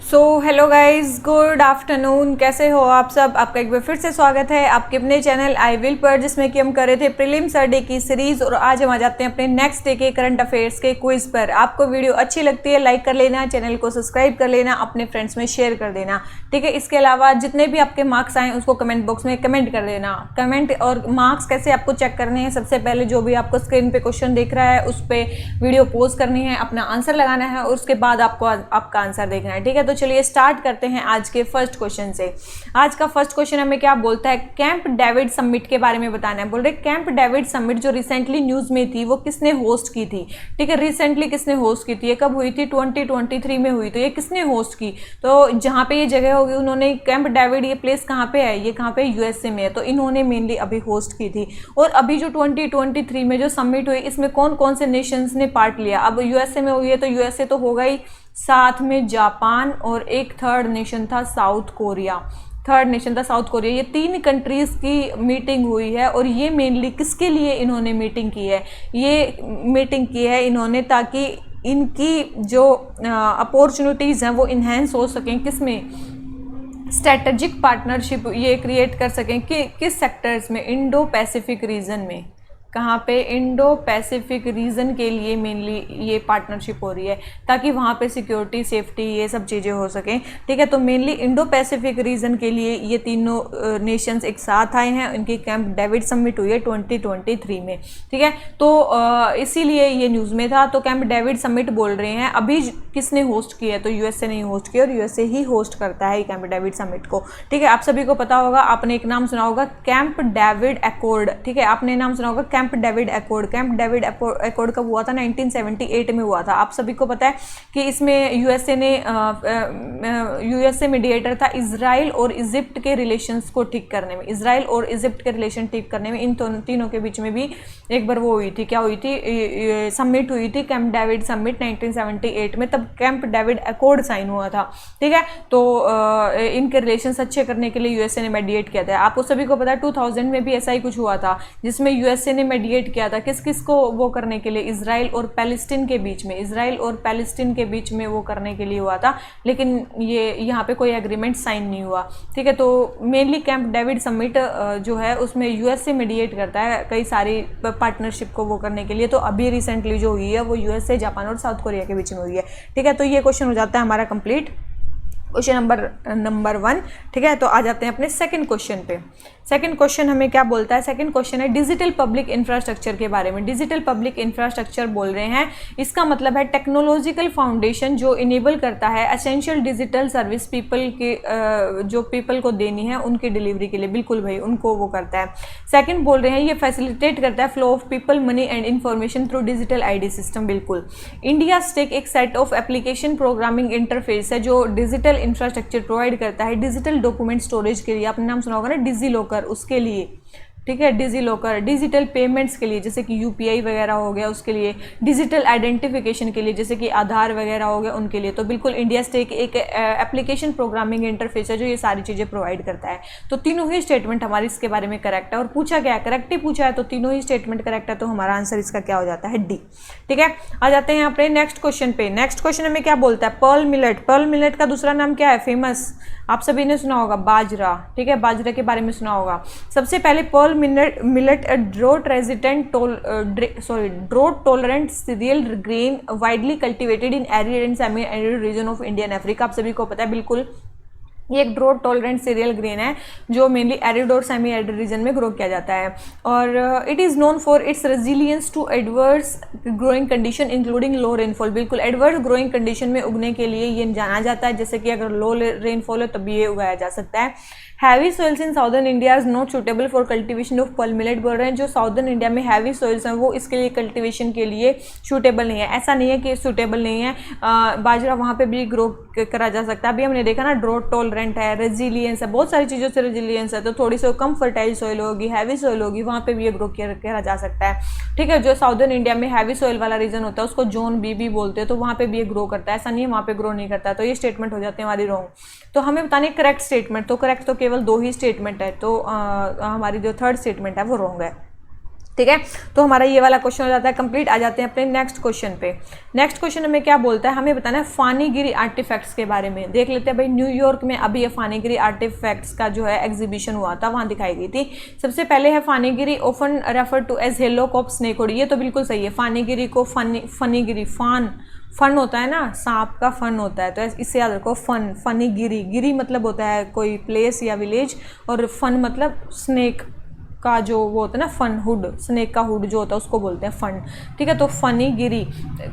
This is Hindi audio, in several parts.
Hello guys, good afternoon. कैसे हो आप सब? आपका एक बार फिर से स्वागत है आपके अपने चैनल आई विल पर, जिसमें कि हम कर रहे थे प्रीलिम्स डे की सीरीज। और आज हम आ जाते हैं अपने नेक्स्ट डे के करंट अफेयर्स के क्विज पर। आपको वीडियो अच्छी लगती है लाइक कर लेना, चैनल को सब्सक्राइब कर लेना, अपने फ्रेंड्स में शेयर कर देना, ठीक है। इसके अलावा जितने भी आपके मार्क्स आए उसको कमेंट बॉक्स में कमेंट कर देना। कमेंट और मार्क्स कैसे आपको चेक करने हैं, सबसे पहले जो भी आपको स्क्रीन पे क्वेश्चन दिख रहा है उस पर वीडियो पॉज करनी है, अपना आंसर लगाना है और उसके बाद आपको आपका आंसर देखना है, ठीक है। तो चलिए स्टार्ट करते हैं आज के फर्स्ट क्वेश्चन से। आज का फर्स्ट क्वेश्चन हमें क्या बोलता है? कैंप डेविड समिट के बारे में बताना है। बोल रहे कैंप डेविड समिट जो रिसेंटली न्यूज में थी वो किसने होस्ट की थी, ठीक है। रिसेंटली किसने होस्ट की थी? ये कब हुई थी? 2023 में हुई। तो ये किसने होस्ट की? तो जहां पे ये जगह होगी, उन्होंने कैंप डेविड, ये प्लेस कहाँ पे है? ये कहाँ पे? यूएसए में है। तो इन्होंने मेनली अभी होस्ट की थी। और अभी जो 2023 में जो समिट हुई, इसमें कौन कौन से नेशंस ने पार्ट लिया? अब यूएसए में हुई है तो यूएसए तो होगा ही, साथ में जापान और एक थर्ड नेशन था साउथ कोरिया। ये 3 कंट्रीज की मीटिंग हुई है। और ये मेनली किसके लिए इन्होंने मीटिंग की है? ये मीटिंग की है इन्होंने ताकि इनकी जो अपॉर्चुनिटीज़ हैं वो इन्हेंस हो सकें। किसमें? स्ट्रेटेजिक पार्टनरशिप ये क्रिएट कर सकें कि किस सेक्टर्स में? इंडो पैसिफिक रीजन में। कहाँ पे? इंडो पैसिफिक रीजन के लिए मेनली ये पार्टनरशिप हो रही है ताकि वहाँ पे सिक्योरिटी, सेफ्टी, ये सब चीज़ें हो सकें, ठीक है। तो मेनली इंडो पैसिफिक रीजन के लिए ये तीनों नेशंस एक साथ आए हैं। इनकी कैंप डेविड समिट हुई है 2023 में, ठीक है। तो इसीलिए ये न्यूज़ में था। तो कैंप डेविड समिट बोल रहे हैं। अभी किसने होस्ट किया है? तो यूएसए ने होस्ट किया और यूएसए ही होस्ट करता है कैंप डेविड समिट को, ठीक है। आप सभी को पता होगा, आपने एक नाम सुना होगा कैंप डेविड एकॉर्ड, ठीक है। आपने नाम सुना होगा camp David accord. Camp David accord कब हुआ था? 1978 में हुआ था। आप सभी को पता है कि इसमें यूएसए मीडिएटर था इजराइल और इजिप्ट के रिलेशंस को ठीक करने में। इजराइल और इजिप्ट के रिलेशन ठीक करने में इन तीनों के बीच में भी एक बार वो हुई थी, क्या हुई थी? समिट हुई थी, कैंप डेविड समिट 1978 में। तब कैंप डेविड एकॉर्ड साइन हुआ था, ठीक है। तो इनके रिलेशंस अच्छे करने के लिए यूएसए ने मेडिएट किया था। आपको सभी को पता है 2000 में भी ऐसा ही कुछ हुआ था, जिसमें यूएसए ने मेडिएट किया था किस किस को वो करने के लिए? इजराइल और पैलेस्टीन के बीच में। इजराइल और पैलेस्टीन के बीच में वो करने के लिए हुआ था, लेकिन ये यहाँ पे कोई एग्रीमेंट साइन नहीं हुआ, ठीक है। तो मेनली कैंप डेविड समिट जो है उसमें यूएसए मेडिएट करता है कई सारी पार्टनरशिप को वो करने के लिए। तो अभी रिसेंटली जो हुई है वो यूएसए, जापान और साउथ कोरिया के बीच में हुई है, ठीक है। तो ये क्वेश्चन हो जाता है हमारा कंप्लीट, क्वेश्चन नंबर 1, ठीक है। तो आ जाते हैं अपने सेकंड क्वेश्चन पे। सेकंड क्वेश्चन हमें क्या बोलता है? सेकंड क्वेश्चन है डिजिटल पब्लिक इंफ्रास्ट्रक्चर के बारे में। डिजिटल पब्लिक इंफ्रास्ट्रक्चर बोल रहे हैं, इसका मतलब है टेक्नोलॉजिकल फाउंडेशन जो इनेबल करता है एसेंशियल डिजिटल सर्विस पीपल के, जो पीपल को देनी है उनकी डिलीवरी के लिए। बिल्कुल भाई, उनको वो करता है। सेकंड बोल रहे हैं ये फैसिलिटेट करता है flow of people, money and information through digital ID system. बिल्कुल। इंडिया स्टेक एक set of application programming interface है जो डिजिटल इंफ्रास्ट्रक्चर प्रोवाइड करता है डिजिटल डॉक्यूमेंट स्टोरेज के लिए। आपने नाम सुना होगा ना, डिजी लॉकर, उसके लिए, ठीक है। डिजी लॉकर डिजिटल पेमेंट्स के लिए, जैसे कि यूपीआई वगैरह हो गया उसके लिए। डिजिटल आइडेंटिफिकेशन के लिए, जैसे कि आधार वगैरह हो गया उनके लिए। तो बिल्कुल इंडिया स्टेक एक एप्लीकेशन प्रोग्रामिंग इंटरफेस है जो ये सारी चीज़ें प्रोवाइड करता है। तो तीनों ही स्टेटमेंट हमारी इसके बारे में करेक्ट है। और पूछा क्या है? करेक्ट ही पूछा है, तो तीनों ही स्टेटमेंट करेक्ट है। तो हमारा आंसर इसका क्या हो जाता है? डी, ठीक है। आ जाते हैं यहाँ पे नेक्स्ट क्वेश्चन पे। नेक्स्ट क्वेश्चन हमें क्या बोलता है? Pearl millet. पर्ल मिलेट का दूसरा नाम क्या है? फेमस, आप सभी ने सुना होगा, बाजरा, ठीक है। बाजरा के बारे में सुना होगा। सबसे पहले pearl millet draught resistant draught tolerant serial grain widely cultivated in arid and semi arid reason of Indian Africa. आप सभी को पता है बिल्कुल, ये एक ड्रोट टॉलरेंट सीरियल ग्रेन है जो मेनली एरिड और सेमी एरिड रीजन में ग्रो किया जाता है। और it is known for its resilience to adverse growing condition including low rainfall. बिल्कुल, एडवर्स ग्रोइंग कंडीशन में उगने के लिए ये जाना जाता है, जैसे कि अगर लो रेनफॉल है तब ये उगाया जा सकता है। Heavy soils in southern India is not suitable for cultivation of pearl millet. बोल रहे हैं जो साउदर्न इंडिया में हैवी सोइल्स हैं वो इसके लिए कल्टीवेशन के लिए सूटेबल नहीं है। ऐसा नहीं है कि सूटेबल नहीं है, बाजरा वहाँ पे भी ग्रो करा जा सकता है। अभी हमने देखा ना, ड्रोट टॉलरेंट है, रेजिलियंस है, बहुत सारी चीज़ों से रेजिलियंस है। तो थोड़ी सी कम फर्टाइल सॉइल होगी, हैवी सॉइल होगी, वहाँ पे भी ये ग्रो करा जा सकता है, ठीक है। जो साउदर्न इंडिया में हैवी सॉइल वाला रीजन होता है उसको जोन बी बोलते हैं, तो वहाँ पे भी ये ग्रो करता है। ऐसा नहीं है वहाँ पे ग्रो नहीं करता। तो ये स्टेटमेंट हो जाते हैं हमारी रॉन्ग। तो हमें बताने करेक्ट स्टेटमेंट। तो करेक्ट तो केवल 2 ही स्टेटमेंट है, तो हमारी जो थर्ड स्टेटमेंट है वो रॉन्ग है। ठीक है। तो हमारा ये वाला क्वेश्चन हो जाता है कंप्लीट। आ जाते हैं अपने नेक्स्ट क्वेश्चन पे। नेक्स्ट क्वेश्चन हमें क्या बोलता है, हमें बताना है फानीगिरी आर्टिफैक्ट्स के बारे में। देख लेते हैं भाई, न्यूयॉर्क में अभी ये फानीगिरी आर्टिफैक्ट्स का जो है एग्जीबिशन हुआ था, वहाँ दिखाई गई थी। सबसे पहले है Phanigiri often refer to as hillock of snakehood. ये तो बिल्कुल सही है, फानीगिरी को फनीगिरी फन होता है ना, सांप का फन होता है, तो इससे याद रखो फनीगिरी। गिरी मतलब होता है कोई प्लेस या विलेज, और फन मतलब स्नेक का जो वो होता है ना, फन हुड, स्नेक का हुड जो होता है उसको बोलते हैं फन। ठीक है, तो फनीगिरी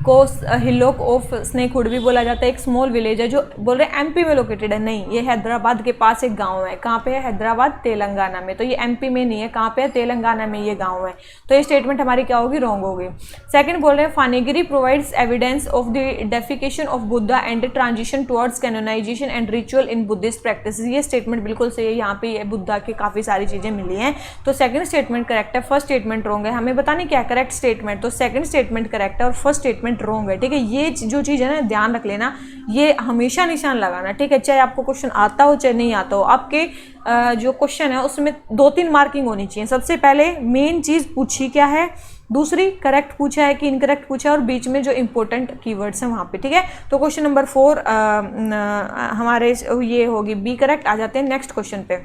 को हिलोक ऑफ स्नेक हुड भी बोला जाता है। एक स्मॉल विलेज है, जो बोल रहे हैं एमपी में लोकेटेड है, नहीं, ये हैदराबाद के पास एक गांव है। कहाँ पे है? हैदराबाद, तेलंगाना में। तो ये एमपी में नहीं है, कहाँ पे है? तेलंगाना में ये गाँव है। तो ये स्टेटमेंट हमारी क्या होगी? रॉन्ग होगी। सेकंड बोल रहे हैं Phanigiri provides evidence of the deification of Buddha and transition towards canonization and ritual in Buddhist practice. ये स्टेटमेंट बिल्कुल सही है, यहाँ पे बुद्धा की काफ़ी सारी चीज़ें मिली हैं। तो सेकंड स्टेटमेंट करेक्ट है, फर्स्ट स्टेटमेंट रॉन्ग है। हमें बताने क्या करेक्ट स्टेटमेंट, तो सेकंड स्टेटमेंट करेक्ट है और फर्स्ट स्टेटमेंट रॉन्ग है। ठीक है, ये जो चीज़ है ना, ध्यान रख लेना, ये हमेशा निशान लगाना। ठीक है, चाहे आपको क्वेश्चन आता हो चाहे नहीं आता हो, आपके जो क्वेश्चन है उसमें 2-3 मार्किंग होनी चाहिए। सबसे पहले मेन चीज़ पूछी क्या है, दूसरी करेक्ट पूछा है कि इनकरेक्ट पूछा है, और बीच में जो इंपॉर्टेंट कीवर्ड्स हैं वहाँ पे। ठीक है, तो क्वेश्चन नंबर 4 हमारे ये होगी बी करेक्ट। आ जाते हैं नेक्स्ट क्वेश्चन पे।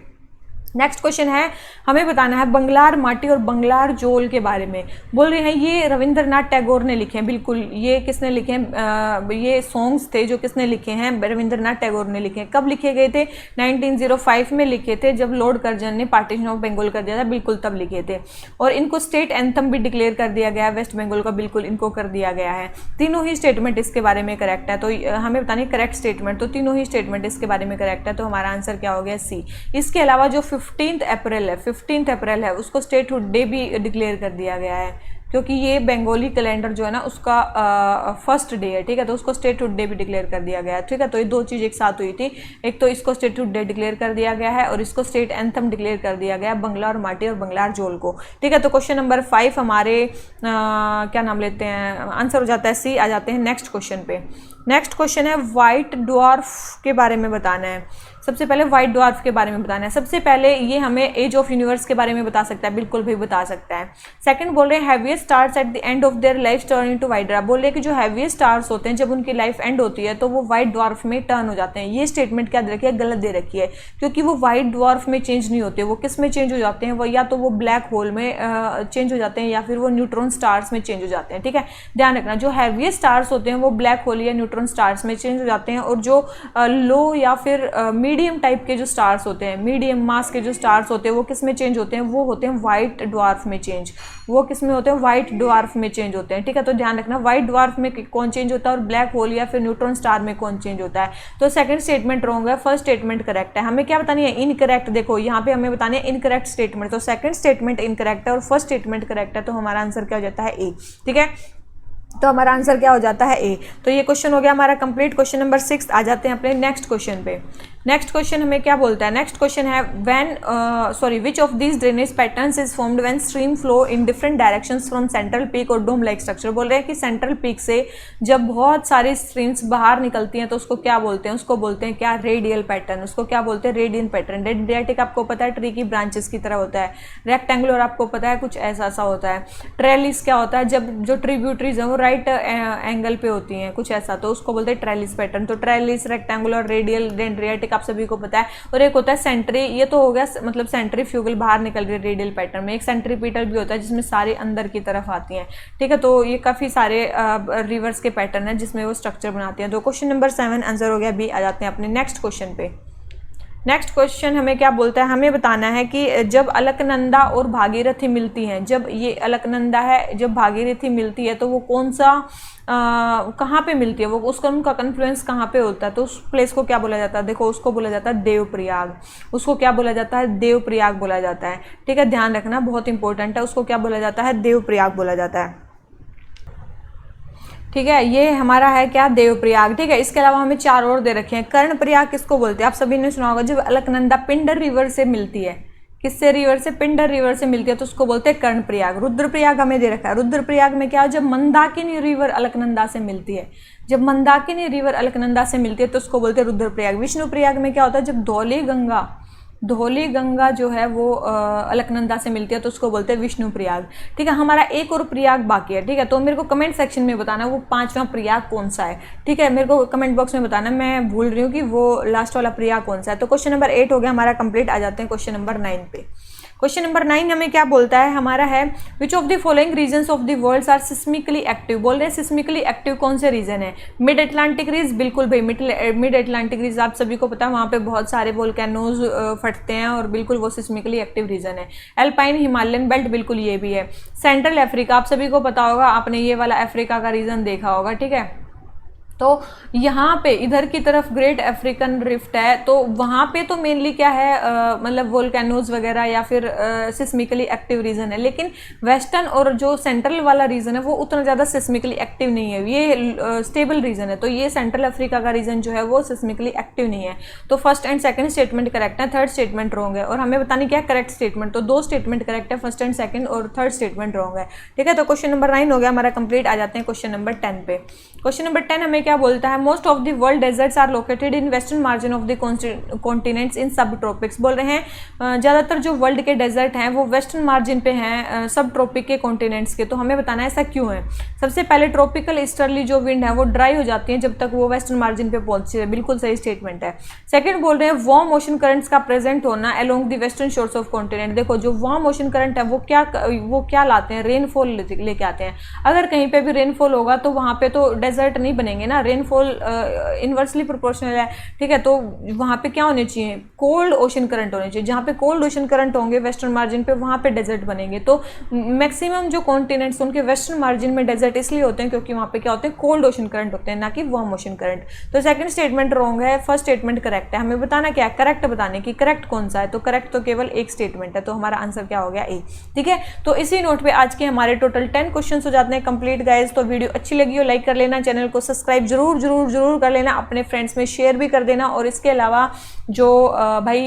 नेक्स्ट क्वेश्चन है, हमें बताना है बंगलार माटी और बंगलार जोल के बारे में। बोल रहे हैं ये रविंद्रनाथ टैगोर ने लिखे हैं। बिल्कुल, ये किसने लिखे हैं? ये सॉन्ग्स थे जो किसने लिखे हैं? रविंद्रनाथ टैगोर ने लिखे हैं। कब लिखे गए थे? 1905 में लिखे थे, जब लॉर्ड कर्जन ने पार्टीशन ऑफ बंगाल कर दिया था, बिल्कुल तब लिखे थे। और इनको स्टेट एंथम भी डिक्लेयर कर दिया गया है वेस्ट बंगाल का, बिल्कुल इनको कर दिया गया है। तीनों ही स्टेटमेंट इसके बारे में करेक्ट है, तो हमें बतानी करेक्ट स्टेटमेंट। तो तीनों ही स्टेटमेंट इसके बारे में करेक्ट है, तो हमारा आंसर क्या हो गया? सी। इसके अलावा जो 15 अप्रैल है उसको स्टेटहुड डे भी डिक्लेयर कर दिया गया है, क्योंकि ये बंगाली कैलेंडर जो है ना उसका फर्स्ट डे है। ठीक है, तो उसको स्टेटहुड डे भी डिक्लेयर कर दिया गया है। ठीक है, तो ये दो चीज़ एक साथ हुई थी, एक तो इसको स्टेटहुड डे डिक्लेयर कर दिया गया है और इसको स्टेट एंथम डिक्लेयर कर दिया गया है, बंगला और माटी और बंगलार जोल को। ठीक है, तो क्वेश्चन नंबर 5 हमारे क्या नाम लेते हैं, आंसर हो जाता है सी। आ जाते हैं नेक्स्ट क्वेश्चन पे। नेक्स्ट क्वेश्चन है व्हाइट ड्वार्फ के बारे में बताना है। सबसे पहले व्हाइट ड्वार्फ के बारे में बताना है। सबसे पहले ये हमें एज ऑफ यूनिवर्स के बारे में बता सकता है, बिल्कुल भी बता सकता है। सेकंड बोल रहे हैं heaviest stars at the end of their life turn into white dwarf. बोल रहे हैं कि जो हैवीएस्ट स्टार्स होते हैं जब उनकी लाइफ एंड होती है तो वो व्हाइट ड्वार्फ में टर्न हो जाते हैं। ये स्टेटमेंट क्या दे रखी है? गलत दे रखी है, क्योंकि वो व्हाइट ड्वार्फ में चेंज नहीं होते। वो किस में चेंज हो जाते हैं? वो या तो वो ब्लैक होल में चेंज हो जाते हैं या फिर वो न्यूट्रॉन स्टार्स में चेंज हो जाते हैं। ठीक है, ध्यान रखना, जो हैवीएस्ट स्टार्स होते हैं वो ब्लैक होल या न्यूट्रॉन स्टार्स में चेंज हो जाते हैं, और जो लो या फिर मीडियम टाइप के जो स्टार्स होते हैं, मीडियम मास के जो स्टार्स होते हैं वो किस में चेंज होते हैं? वो होते हैं व्हाइट ड्वार्फ में चेंज। वो किस में होते हैं? व्हाइट ड्वार्फ में चेंज होते हैं। ठीक है, तो ध्यान रखना व्हाइट ड्वार्फ में कौन चेंज होता है और ब्लैक होल या फिर न्यूट्रॉन स्टार में कौन चेंज होता है। तो सेकंड स्टेटमेंट रॉन्ग है, फर्स्ट स्टेटमेंट करेक्ट है। हमें क्या बतानी है? इनकरेक्ट। देखो यहाँ पे हमें बतानी है इनकरेक्ट स्टेटमेंट, तो सेकंड स्टेटमेंट इनकरेक्ट है और फर्स्ट स्टेटमेंट करेक्ट है, तो हमारा आंसर क्या हो जाता है? ए। ठीक है, तो हमारा आंसर क्या हो जाता है? ए। तो ये क्वेश्चन हो गया हमारा कंप्लीट। क्वेश्चन नंबर 6 आ जाते हैं अपने नेक्स्ट क्वेश्चन पे। नेक्स्ट क्वेश्चन हमें क्या बोलता है? नेक्स्ट क्वेश्चन है which of these drainage patterns is formed when stream flow in different directions from central peak और डोम लाइक स्ट्रक्चर। बोल रहे हैं कि सेंट्रल पीक से जब बहुत सारी स्ट्रीम्स बाहर निकलती हैं तो उसको क्या बोलते हैं? उसको बोलते हैं क्या? Radial pattern. उसको क्या बोलते हैं? Radial pattern. रेडियाटिक आपको पता है ट्री की ब्रांचेस की तरह होता है, रेक्टेंगुलर आपको पता है कुछ ऐसा सा होता है। ट्रेलिस क्या होता है? जब जो ट्रिब्यूटरीज हैं वो राइट एंगल पे होती हैं, कुछ ऐसा, तो उसको बोलते हैं ट्रेलिस पैटर्न। तो ट्रेलिस, रेक्टेंगुलर, रेडियल, डेंड्रियाटिक आप सभी को पता है। और एक होता है सेंट्री, ये तो हो गया मतलब सेंट्रीफ्यूगल, बाहर निकल रही है रेडियल पैटर्न में। एक सेंट्रीपिटल भी होता है जिसमें सारे अंदर की तरफ आती हैं। ठीक है, तो ये काफ़ी सारे रिवर्स के पैटर्न है जिसमें वो स्ट्रक्चर बनाती हैं। तो क्वेश्चन नंबर 7 आंसर हो गया बी। आ जाते हैं अपने नेक्स्ट क्वेश्चन पे। नेक्स्ट क्वेश्चन हमें क्या बोलता है? हमें बताना है कि जब अलकनंदा और भागीरथी मिलती हैं, जब ये अलकनंदा है जब भागीरथी मिलती है तो वो कौन सा कहाँ पे मिलती है? वो उसका उनका कन्फ्लुएंस कहाँ पे होता है? तो उस प्लेस को क्या बोला जाता है? देखो उसको बोला जाता है देवप्रयाग। उसको क्या बोला जाता है? देवप्रयाग बोला जाता है। ठीक है, ध्यान रखना, बहुत इंपॉर्टेंट है। उसको क्या बोला जाता है? देवप्रयाग बोला जाता है। ठीक है, ये हमारा है क्या? देवप्रयाग। ठीक है, इसके अलावा हमें 4 और दे रखे हैं। कर्णप्रयाग किसको बोलते हैं? आप सभी ने सुना होगा, जब अलकनंदा पिंडर रिवर से मिलती है, किससे रिवर से? पिंडर रिवर से मिलती है, तो उसको बोलते हैं कर्णप्रयाग। रुद्रप्रयाग हमें दे रखा है। रुद्रप्रयाग में क्या? जब मंदाकिनी रिवर अलकनंदा से मिलती है, जब मंदाकिनी रिवर अलकनंदा से मिलती है तो उसको बोलते हैं रुद्रप्रयाग। विष्णुप्रयाग में क्या होता है? जब धौली गंगा धौली गंगा जो है वो अलकनंदा से मिलती है तो उसको बोलते हैं विष्णु प्रयाग। ठीक है, हमारा एक और प्रयाग बाकी है। ठीक है, तो मेरे को कमेंट सेक्शन में बताना वो 5वां प्रयाग कौन सा है। ठीक है, मेरे को कमेंट बॉक्स में बताना, मैं भूल रही हूँ कि वो लास्ट वाला प्रयाग कौन सा है। तो क्वेश्चन नंबर 8 हो गया हमारा कंप्लीट। आ जाते हैं क्वेश्चन नंबर 9 पे। क्वेश्चन नंबर 9 हमें क्या बोलता है, हमारा है which of the following regions of the world are seismically active. बोल रहे हैं सिस्मिकली एक्टिव कौन से रीजन है। मिड अटलांटिक रीज, बिल्कुल भाई मिड अटलांटिक रीज आप सभी को पता है, वहाँ पे बहुत सारे वोल्केनोज फटते हैं और बिल्कुल वो सिस्मिकली एक्टिव रीजन है। एल्पाइन हिमालयन बेल्ट, बिल्कुल ये भी है। सेंट्रल अफ्रीका, आप सभी को पता होगा, आपने ये वाला अफ्रीका का रीजन देखा होगा। ठीक है, तो यहाँ पे इधर की तरफ ग्रेट अफ्रीकन रिफ्ट है, तो वहाँ पे तो मेनली क्या है, मतलब वोल्केनोज वगैरह या फिर सिस्मिकली एक्टिव रीजन है। लेकिन वेस्टर्न और जो सेंट्रल वाला रीजन है वो उतना ज़्यादा सिस्मिकली एक्टिव नहीं है, ये स्टेबल रीजन है। तो ये सेंट्रल अफ्रीका का रीजन जो है वो सिस्मिकली एक्टिव नहीं है। तो first and second statement correct है, थर्ड स्टेटमेंट रॉन्ग है। और हमें बतानी क्या करेक्ट स्टेटमेंट, तो 2 स्टेटमेंट करेक्ट है, फर्स्ट एंड सेकंड, और थर्ड स्टेटमेंट रॉन्ग है। ठीक है, तो क्वेश्चन नंबर 9 हो गया हमारा कंप्लीट। आ जाते हैं क्वेश्चन नंबर 10 पे। क्वेश्चन नंबर 10 हमें क्या बोलता है, most of the world deserts are located in western margin of the continents in subtropics. बोल रहे हैं ज़्यादातर जो वर्ल्ड के डेजर्ट हैं वो वेस्टर्न मार्जिन पे हैं सब ट्रॉपिक के कॉन्टिनेंट्स के। तो हमें बताना है ऐसा क्यों है। सबसे पहले ट्रॉपिकल ईस्टर्ली जो विंड है वो ड्राई हो जाती है जब तक वो वेस्टर्न मार्जिन पे पहुंचती है, बिल्कुल सही स्टेटमेंट है। सेकंड बोल रहे हैं वार्म ओशन करंट्स का प्रेजेंट होना along the western shores of continent. देखो जो वार्म ओशन करंट है वो क्या लाते हैं, रेनफॉल लेके आते हैं। अगर कहीं पे भी रेनफॉल होगा तो वहाँ पे तो डेजर्ट नहीं बनेंगे ना, रेनफॉल इनवर्सली प्रोपोर्शनल है। ठीक है, तो वहाँ पे क्या होने चाहिए, कोल्ड ओशन करंट होने चाहिए। जहाँ पे कोल्ड ओशन करंट होंगे वेस्टर्न मार्जिन पे, वहाँ पे डेजर्ट बनेंगे। तो मैक्सिमम जो कॉन्टिनेंट्स उनके वेस्टर्न मार्जिन में डेजर्ट इसलिए होते हैं क्योंकि वहाँ पे क्या होते हैं, कोल्ड ओशन करंट होते हैं, ना कि वार्म ओशन करंट। तो सेकंड स्टेटमेंट रॉन्ग है, फर्स्ट स्टेटमेंट करेक्ट है। हमें बताना क्या करेक्ट, बताने की करेक्ट कौन सा है। तो करेक्ट तो केवल एक स्टेटमेंट है, तो हमारा आंसर क्या हो गया ए। ठीक है, तो इसी नोट पे आज के हमारे टोटल 10 क्वेश्चन हो जाते हैं कंप्लीट गाइज। तो वीडियो अच्छी लगी हो लाइक कर लेना, चैनल को सब्सक्राइब जरूर जरूर जरूर कर लेना, अपने फ्रेंड्स में शेयर भी कर देना। और इसके अलावा जो भाई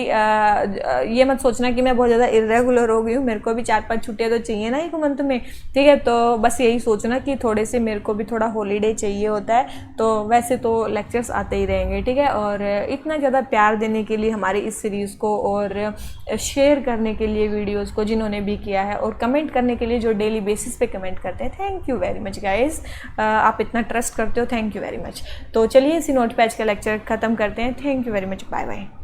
ये मत सोचना कि मैं बहुत ज़्यादा इरेगुलर हो गई हूँ, मेरे को भी 4-5 छुट्टियाँ तो चाहिए ना एक मंथ में। ठीक है, तो बस यही सोचना कि थोड़े से मेरे को भी थोड़ा हॉलीडे चाहिए होता है। तो वैसे तो लेक्चर्स आते ही रहेंगे। ठीक है, और इतना ज़्यादा प्यार देने के लिए हमारी इस सीरीज़ को, और शेयर करने के लिए वीडियोज़ को जिन्होंने भी किया है, और कमेंट करने के लिए जो डेली बेसिस पे कमेंट करते हैं, thank you very much guys. आप इतना ट्रस्ट करते हो, थैंक यू वेरी मच। तो चलिए इसी नोट पे आज का लेक्चर खत्म करते हैं। Thank you very much, bye bye.